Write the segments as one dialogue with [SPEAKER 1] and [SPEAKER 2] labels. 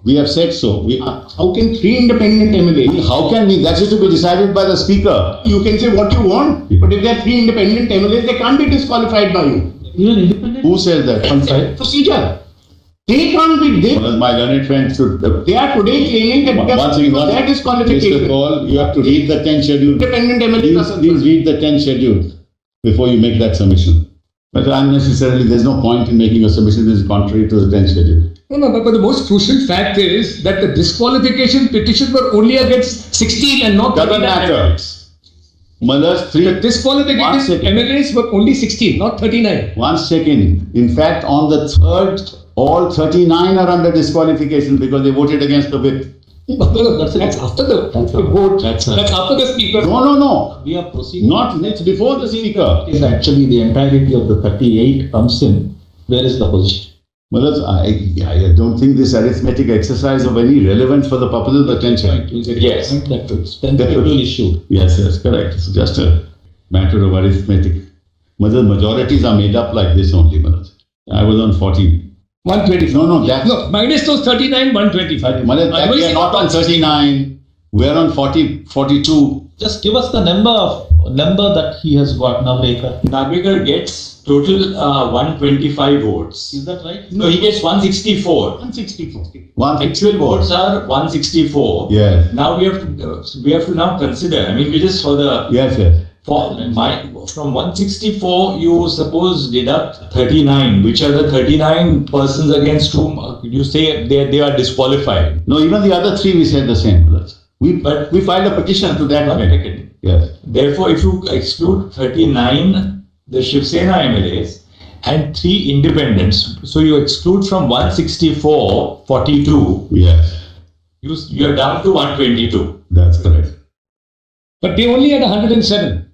[SPEAKER 1] We have said so.
[SPEAKER 2] How can 3 independent MLAs?
[SPEAKER 1] How can we? That is to be decided by the Speaker.
[SPEAKER 2] You can say what you want, but if there are 3 independent MLAs, they can't be disqualified by you.
[SPEAKER 3] Even independent?
[SPEAKER 1] Who says that?
[SPEAKER 2] Procedure. They can't be.
[SPEAKER 1] Well, my learned friend should.
[SPEAKER 2] They are today claiming that
[SPEAKER 1] Once again,
[SPEAKER 2] that is disqualification.
[SPEAKER 1] Mr. Paul, you have to read the 10 schedule.
[SPEAKER 2] Independent MLAs.
[SPEAKER 1] Please read the 10 schedule before you make that submission. But unnecessarily, there's no point in making a submission that is contrary to the 10 schedule.
[SPEAKER 4] No, but the most crucial fact is that the disqualification petitions were only against 16 and not 39 MLAs. The disqualification MLAs were only 16, not 39.
[SPEAKER 1] 1 second. In fact, on the 3rd, all 39 are under disqualification because they voted against the whip.
[SPEAKER 4] That's after the vote. That's after the Speaker.
[SPEAKER 1] No.
[SPEAKER 3] We are proceeding.
[SPEAKER 1] It's before the Speaker.
[SPEAKER 3] It is actually the entirety of the 38 comes in. Where is the position?
[SPEAKER 1] Well, I don't think this arithmetic exercise of any relevance for the purpose of the 10 schedule.
[SPEAKER 3] Yes. That will issue.
[SPEAKER 1] Yes, correct. It's just a matter of arithmetic. Majorities are made up like this only. I was on 40.
[SPEAKER 4] 125.
[SPEAKER 1] No,
[SPEAKER 4] minus those 39, 125.
[SPEAKER 1] We are not on 39. We are on 42.
[SPEAKER 3] Just give us the number that he has got, Navrekar.
[SPEAKER 5] Navrekar gets total 125 votes.
[SPEAKER 3] Is that right?
[SPEAKER 5] No, he gets 164.
[SPEAKER 2] 164.
[SPEAKER 5] Actual votes are 164.
[SPEAKER 1] Yes.
[SPEAKER 5] Now we have to now consider. I mean, we just for the
[SPEAKER 1] yes.
[SPEAKER 5] From 164, you suppose deduct 39, which are the 39 persons against whom you say they are disqualified.
[SPEAKER 1] No, even the other 3 we said the same. We filed a petition to that effect. Yes.
[SPEAKER 5] Therefore, if you exclude 39, the Shiv Sena MLAs, and 3 independents, so you exclude from 164, 42.
[SPEAKER 1] Yes.
[SPEAKER 5] You are down to 122.
[SPEAKER 1] That's correct.
[SPEAKER 4] But they only had 107.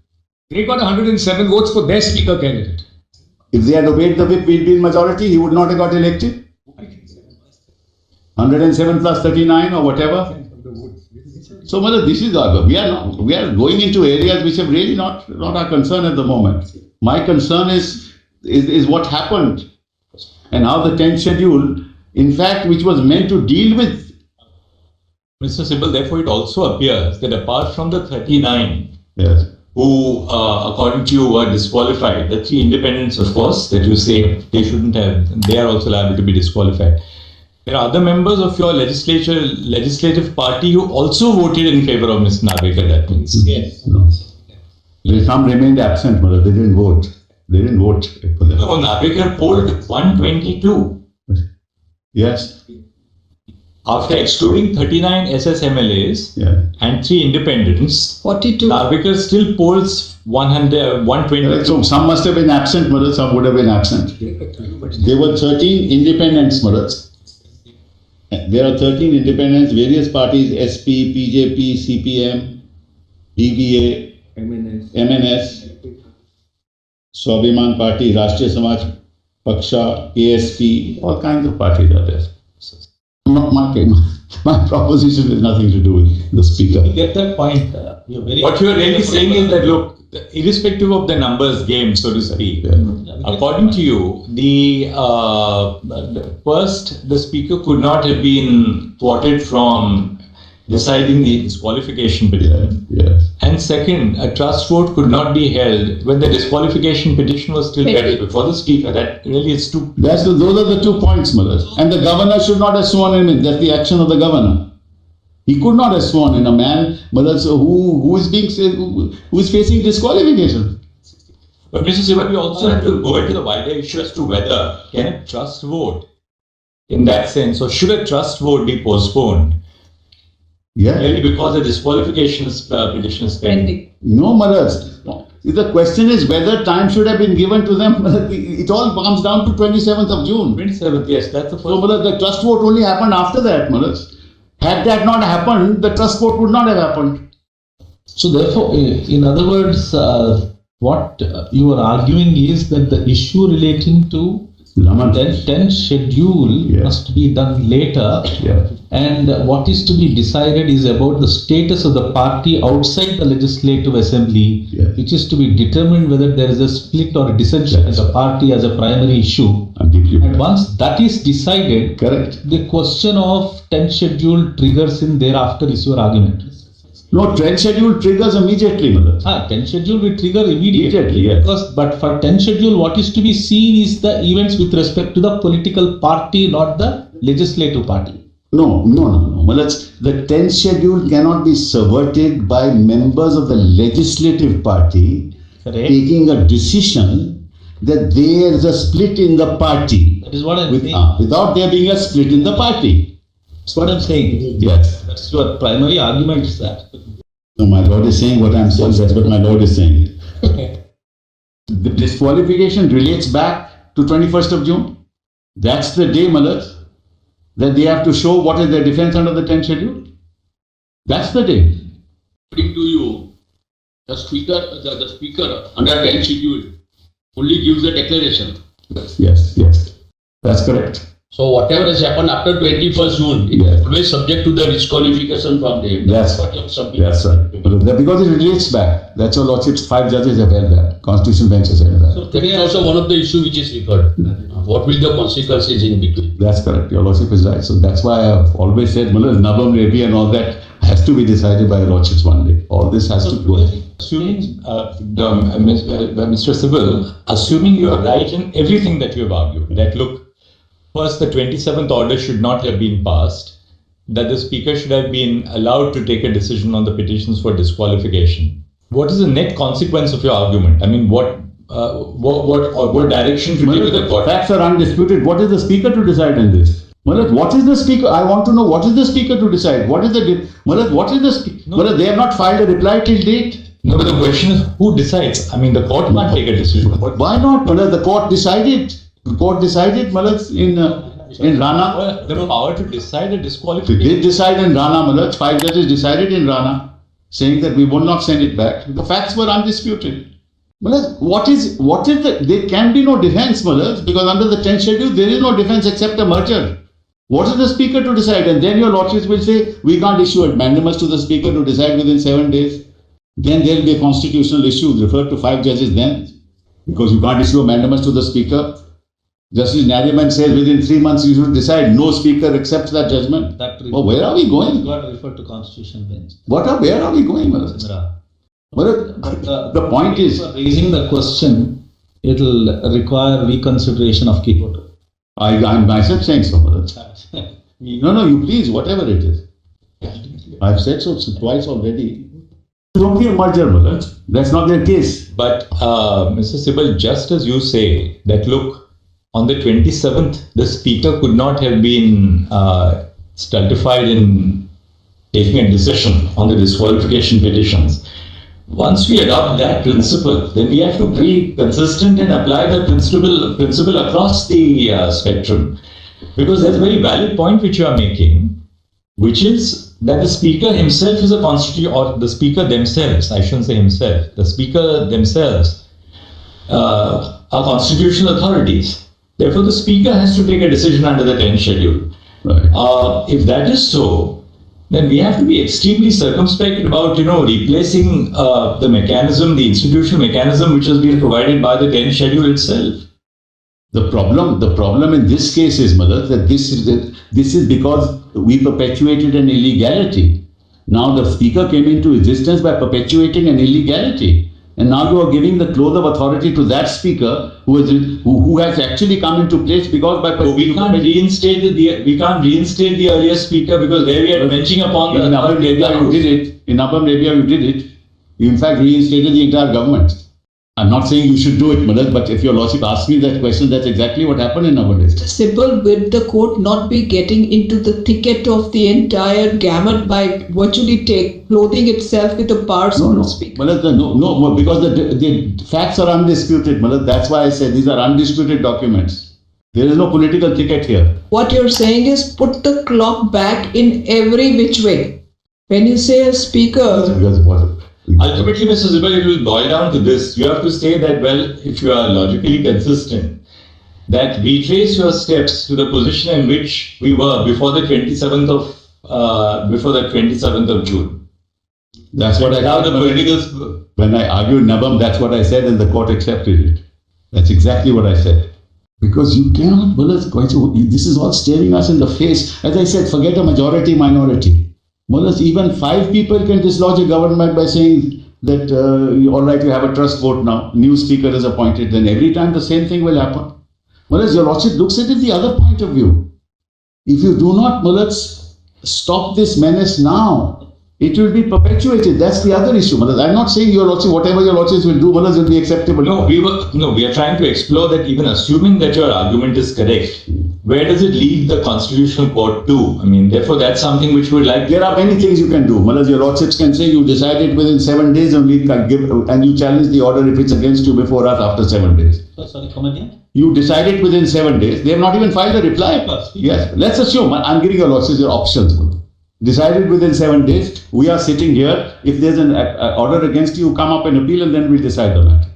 [SPEAKER 4] They got 107 votes for their Speaker candidate.
[SPEAKER 1] If they had obeyed the whip, we'd be in majority. He would not have got elected. 107 plus 39 or whatever. So, this is we are going into areas which are really not our concern at the moment. My concern is what happened and how the 10th schedule, in fact, which was meant to deal with.
[SPEAKER 5] Mr. Sibal, therefore, it also appears that apart from the 39,
[SPEAKER 1] yes,
[SPEAKER 5] who, according to you, were disqualified, the 3 independents, of course, that you say they shouldn't have, they are also liable to be disqualified. There are other members of your legislative party who also voted in favor of Ms. Navrekar, that means.
[SPEAKER 4] Yes.
[SPEAKER 1] No. Some remained absent, but they didn't vote. They didn't vote for that.
[SPEAKER 5] No, Navrekar polled 122.
[SPEAKER 1] Yes.
[SPEAKER 5] After excluding 39 SSMLAs and 3 independents,
[SPEAKER 6] 42.
[SPEAKER 5] Navrekar still polls 120.
[SPEAKER 1] So some must have been absent, some would have been absent. There were 13 independents, There are 13 independents, various parties, SP, PJP, CPM, DBA, MNS, Swabhiman Party, Rashtriya Samaj Paksha, ASP, all kinds of parties are there. My proposition has nothing to do with the Speaker.
[SPEAKER 3] You get that point.
[SPEAKER 5] What you are really saying is that, look, irrespective of the numbers game, so to speak, according to you, the Speaker could not have been thwarted from deciding the disqualification petition.
[SPEAKER 1] Yes.
[SPEAKER 5] And second, a trust vote could not be held when the disqualification petition was still pending before the Speaker. That really is too.
[SPEAKER 1] Those are the 2 points, And the Governor should not have sworn him in. That's the action of the Governor. He could not have sworn in a man, who is facing disqualification.
[SPEAKER 5] But Mr. Sibal, we also have to go into the wider issue as to whether can a trust vote, in that sense, or should a trust vote be postponed?
[SPEAKER 1] Yeah.
[SPEAKER 5] Really, because the disqualification petition is pending.
[SPEAKER 1] No, the question is whether time should have been given to them. It all comes down to 27th of June.
[SPEAKER 5] 27th, yes, that's the first.
[SPEAKER 1] So, the trust vote only happened after that, Had that not happened, the trust vote would not have happened.
[SPEAKER 3] So, therefore, in other words, what you are arguing is that the issue relating to 10th schedule must be done later, and what is to be decided is about the status of the party outside the Legislative Assembly, which is to be determined whether there is a split or a dissension in the party as a primary issue.
[SPEAKER 1] I'm deeply aware.
[SPEAKER 3] And once that is decided,
[SPEAKER 1] Correct.
[SPEAKER 3] the question of 10th schedule triggers in thereafter is your argument.
[SPEAKER 1] No, 10th schedule triggers immediately, Mother.
[SPEAKER 3] 10th schedule will trigger immediately.
[SPEAKER 1] Yes.
[SPEAKER 3] But for 10th schedule, what is to be seen is the events with respect to the political party, not the legislative party.
[SPEAKER 1] No. Well, the 10th schedule cannot be subverted by members of the legislative party taking a decision that there is a split in the party.
[SPEAKER 3] That is what I'm saying.
[SPEAKER 1] Without there being a split in the party.
[SPEAKER 3] That's what I'm saying.
[SPEAKER 1] Yes.
[SPEAKER 3] That's your primary argument is that.
[SPEAKER 1] No, my Lord is saying what I'm saying. That's what my Lord is saying. The disqualification relates back to 21st of June. That's the day, Malad, that they have to show what is their defense under the 10th schedule. That's the day.
[SPEAKER 6] According to you, the speaker under 10th schedule only gives the declaration.
[SPEAKER 1] Yes. That's correct.
[SPEAKER 6] So whatever has happened after 21st June, it is always subject to the disqualification from them.
[SPEAKER 1] That's right. Because it relates back. That's your Lordships, 5 judges have held that. Constitutional bench has held that.
[SPEAKER 6] So that is also one of the issues which is recurred. What will the consequences in between?
[SPEAKER 1] That's correct. Your Lordship is right. So that's why I have always said, Nabam, Rebi and all that has to be decided by your Lordships one day. All this has to go.
[SPEAKER 5] Assuming, Mr. Sibal, assuming you are right in everything that you have argued, that look, first, the 27th order should not have been passed, that the Speaker should have been allowed to take a decision on the petitions for disqualification. What is the net consequence of your argument? I mean, what direction to take to the court?
[SPEAKER 1] Facts are undisputed. What is the Speaker to decide in this? What is the Speaker? I want to know what is the Speaker to decide. What is the Speaker? They have not filed a reply till date.
[SPEAKER 5] No, but the question is who decides? I mean, the court can't take a decision.
[SPEAKER 1] Why not? The court decided. The court decided, in Rana.
[SPEAKER 5] The power to decide a disqualification.
[SPEAKER 1] They did decide in Rana, 5 judges decided in Rana, saying that we will not send it back. The facts were undisputed. There can be no defense, because under the 10th schedule, there is no defense except a merger. What is the Speaker to decide? And then your Lordships will say, we can't issue a mandamus to the Speaker to decide within 7 days. Then there will be a constitutional issue referred to 5 judges then, because you can't issue a mandamus to the Speaker. Justice Nariman says within 3 months you should decide. No Speaker accepts that judgment. Where are we going?
[SPEAKER 3] You got to refer to constitutional bench.
[SPEAKER 1] Where are we going, the point is,
[SPEAKER 3] raising the question, it will require reconsideration of Kyoto.
[SPEAKER 1] I'm myself saying so. No, you please, whatever it is. I've said so twice already. It's only a merger, that's not their case.
[SPEAKER 5] But Mr. Sibal, just as you say that, look, on the 27th, the Speaker could not have been stultified in taking a decision on the disqualification petitions. Once we adopt that principle, then we have to be consistent and apply the principle across the spectrum. Because there's a very valid point which you are making, which is that the Speaker himself is a constitutional, or the Speaker themselves, I shouldn't say himself, the Speaker themselves are constitutional authorities. Therefore, the Speaker has to take a decision under the 10th schedule.
[SPEAKER 1] Right.
[SPEAKER 5] If that is so, then we have to be extremely circumspect about, replacing the mechanism, the institutional mechanism which has been provided by the 10th schedule itself.
[SPEAKER 1] The problem in this case is, that this is because we perpetuated an illegality. Now the Speaker came into existence by perpetuating an illegality. And now you are giving the clothes of authority to that Speaker who has actually come into place because
[SPEAKER 5] we can't reinstate the earlier Speaker because there we are benching upon
[SPEAKER 1] in Upper Arabia you did it. In Upper Arabia you did it. You in fact reinstated the entire government. I'm not saying you should do it, but if your Lordship asks me that question, that's exactly what happened in nowadays.
[SPEAKER 7] Sibal, will the court not be getting into the thicket of the entire gamut by virtually clothing itself with the bars of the Speaker?
[SPEAKER 1] No, because the facts are undisputed. That's why I said these are undisputed documents. There is no political thicket here.
[SPEAKER 7] What you're saying is put the clock back in every which way. When you say a Speaker...
[SPEAKER 5] Ultimately, Mr. Sibal, it will boil down to this. You have to say that, if you are logically consistent, that retrace your steps to the position in which we were before the 27th of June.
[SPEAKER 1] That's what I said. When I argued Nabam, that's what I said, and the court accepted it. That's exactly what I said. Because you cannot, this is all staring us in the face. As I said, forget a majority, minority. Even 5 people can dislodge a government by saying that, all right, you have a trust vote now, new speaker is appointed, then every time the same thing will happen. Whereas your lordship looks at it the other point of view. If you do not, stop this menace now, it will be perpetuated. That's the other issue. I'm not saying your lordship, whatever your lordships will do, will be acceptable.
[SPEAKER 5] No, we are trying to explore that even assuming that your argument is correct, where does it lead the constitutional court to? Therefore, that's something which we would like.
[SPEAKER 1] There are many things you can do. Your lordships can say you decided within 7 days and you challenge the order if it's against you before us after 7 days.
[SPEAKER 3] Sorry, come again?
[SPEAKER 1] You decided within 7 days. They have not even filed a reply. Yes. Let's assume, I'm giving your lordships your options. Decided within 7 days, we are sitting here. If there's an order against you, come up and appeal and then we decide the matter.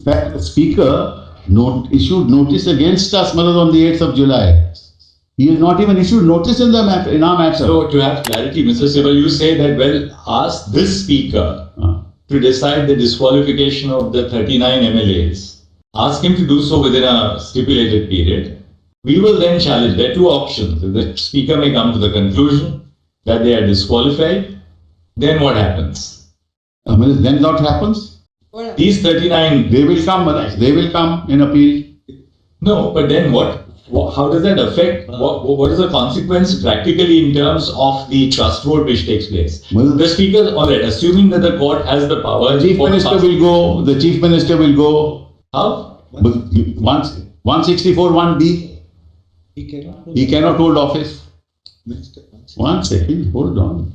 [SPEAKER 1] In fact, the speaker issued notice against us on the 8th of July. He has not even issued notice in our matter.
[SPEAKER 5] So to have clarity, Mr. Sibal, you say that, ask this speaker to decide the disqualification of the 39 MLAs. Ask him to do so within a stipulated period. We will then challenge. There are 2 options. The speaker may come to the conclusion that they are disqualified, then what happens?
[SPEAKER 1] Then what happens?
[SPEAKER 5] These 39...
[SPEAKER 1] They will come in appeal.
[SPEAKER 5] No, but then what? How does that affect? What is the consequence practically in terms of the trust vote which takes place? The speaker, alright, assuming that the court has the power...
[SPEAKER 1] The Chief Minister will go...
[SPEAKER 5] How?
[SPEAKER 1] 164(1)(b). He cannot hold office. 1 second, hold on.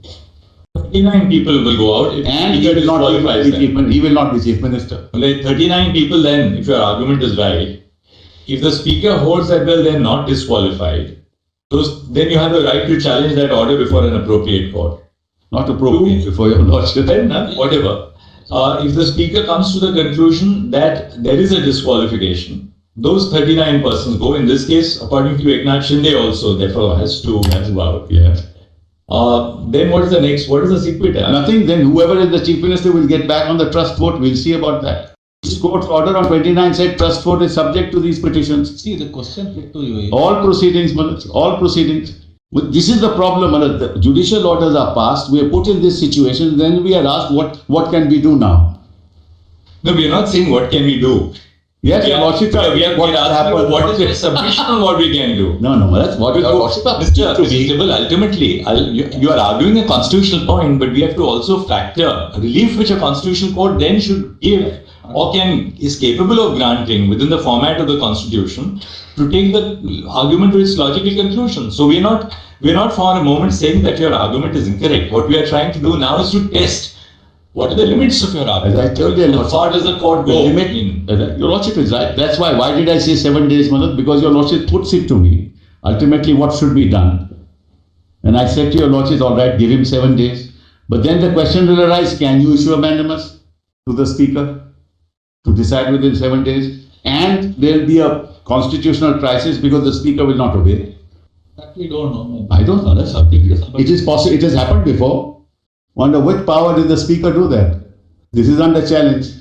[SPEAKER 5] 39 people will go out
[SPEAKER 1] and he will not be Chief Minister.
[SPEAKER 5] 39 people then, if your argument is right, if the speaker holds that they're not disqualified, then you have the right to challenge that order before an appropriate court.
[SPEAKER 1] Not appropriate before your lordship.
[SPEAKER 5] Then whatever. If the speaker comes to the conclusion that there is a disqualification, those 39 persons go. In this case, according to Eknath Shinde also, therefore has to go out.
[SPEAKER 1] Yeah.
[SPEAKER 5] Then what is the next? What is the sequel?
[SPEAKER 1] Nothing. Then whoever is the Chief Minister will get back on the trust vote. We'll see about that. This court's order on 29 said trust vote is subject to these petitions.
[SPEAKER 3] See, the question put to you is...
[SPEAKER 1] All proceedings. This is the problem. The judicial orders are passed. We are put in this situation. Then we are asked, what can we do now?
[SPEAKER 5] No, we are not saying what can we do.
[SPEAKER 1] Yes,
[SPEAKER 5] we are asking what is the submission on what we can do.
[SPEAKER 1] That's what
[SPEAKER 5] Mr. Sibal, ultimately, you are arguing a constitutional point, but we have to also factor relief which a constitutional court then should give or is capable of granting within the format of the constitution to take the argument to its logical conclusion. So we are not for a moment saying that your argument is incorrect. What we are trying to do now is to test what are the limits of your argument.
[SPEAKER 1] As I told you,
[SPEAKER 5] how far does the court go?
[SPEAKER 1] Your lordship is right. That's why did I say 7 days, because your lordship puts it to me. Ultimately, what should be done? And I said to your lordship, all right, give him 7 days. But then the question will arise, can you issue a mandamus to the speaker to decide within 7 days? And there will be a constitutional crisis because the speaker will not obey.
[SPEAKER 3] That we don't know.
[SPEAKER 1] I don't know. That's something. It is possible. It has happened before. Under which power did the speaker do that? This is under challenge.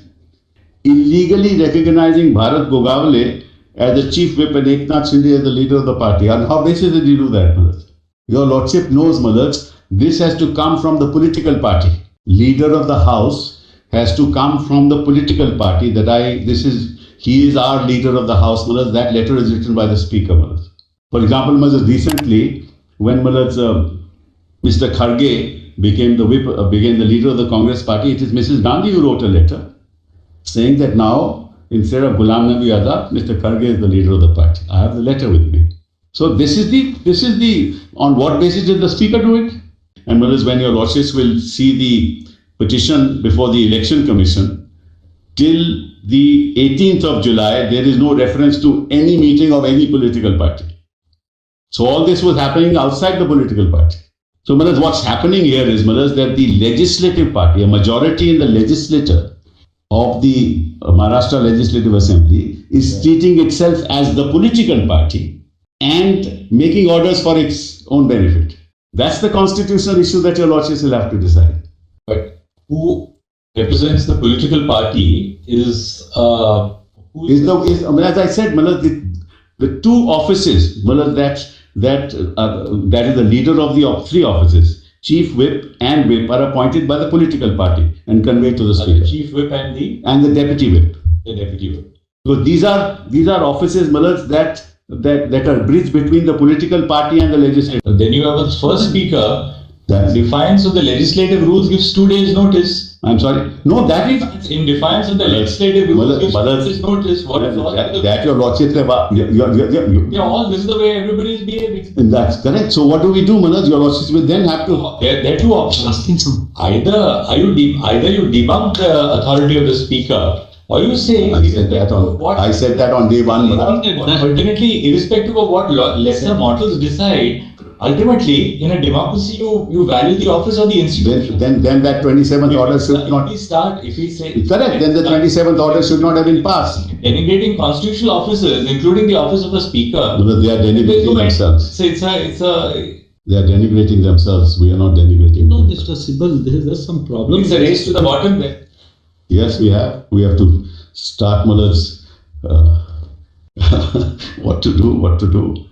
[SPEAKER 1] Illegally recognizing Bharat Gogavale as the chief whip and Eknath Shinde as the leader of the party. On how basis did you do that, Malaj? Your lordship knows, Malaj, this has to come from the political party. Leader of the house has to come from the political party he is our leader of the house, Malaj. That letter is written by the speaker, Malaj. For example, Malaj, recently when Malaj, Mr. Kharge became the leader of the Congress party, it is Mrs. Gandhi who wrote a letter saying that now, instead of Ghulam Nabi Azad, Mr. Kharge is the leader of the party. I have the letter with me. So this is the, on what basis did the speaker do it? And when your lordships will see the petition before the election commission, till the 18th of July, there is no reference to any meeting of any political party. So all this was happening outside the political party. So, what's happening here is, that the legislative party, a majority in the legislature of the Maharashtra Legislative Assembly, is treating itself as the political party and making orders for its own benefit. That's the constitutional issue that your lordships will have to decide.
[SPEAKER 5] But who represents the political party as I said,
[SPEAKER 1] the two offices, that is the leader of the three offices, Chief Whip and Whip, are appointed by the political party and conveyed to the Speaker.
[SPEAKER 5] The Chief Whip and
[SPEAKER 1] the Deputy Whip.
[SPEAKER 5] The Deputy Whip.
[SPEAKER 1] So these are offices, that are bridge between the political party and the legislature.
[SPEAKER 5] Then you have a first Speaker. Defiance of the legislative rules gives 2 days notice.
[SPEAKER 1] I'm sorry. No, that is
[SPEAKER 5] in defiance of the legislative rules gives 2 days notice. What is all
[SPEAKER 1] that your lordship?
[SPEAKER 5] Yeah, all this is the way everybody is behaving.
[SPEAKER 1] That's correct. So what do we do, Manoj? Your lordship will then have to.
[SPEAKER 5] There are two options. Either you debunk the authority of the Speaker, or you say
[SPEAKER 1] I said that on day one.
[SPEAKER 5] Ultimately, irrespective of what lesser mortals decide, ultimately, in a democracy, you value the office of the institution.
[SPEAKER 1] Then that 27th order should not.
[SPEAKER 5] If we say
[SPEAKER 1] correct, then the 27th order should not have been passed.
[SPEAKER 5] Denigrating constitutional officers, including the office of a speaker.
[SPEAKER 1] Because they are denigrating themselves.
[SPEAKER 5] So
[SPEAKER 1] they are denigrating themselves. We are not denigrating.
[SPEAKER 3] No, Mr. Sibal, there's some problem.
[SPEAKER 5] It's a race to the bottom there.
[SPEAKER 1] Yes, we have. We have to start, Malaj, what to do.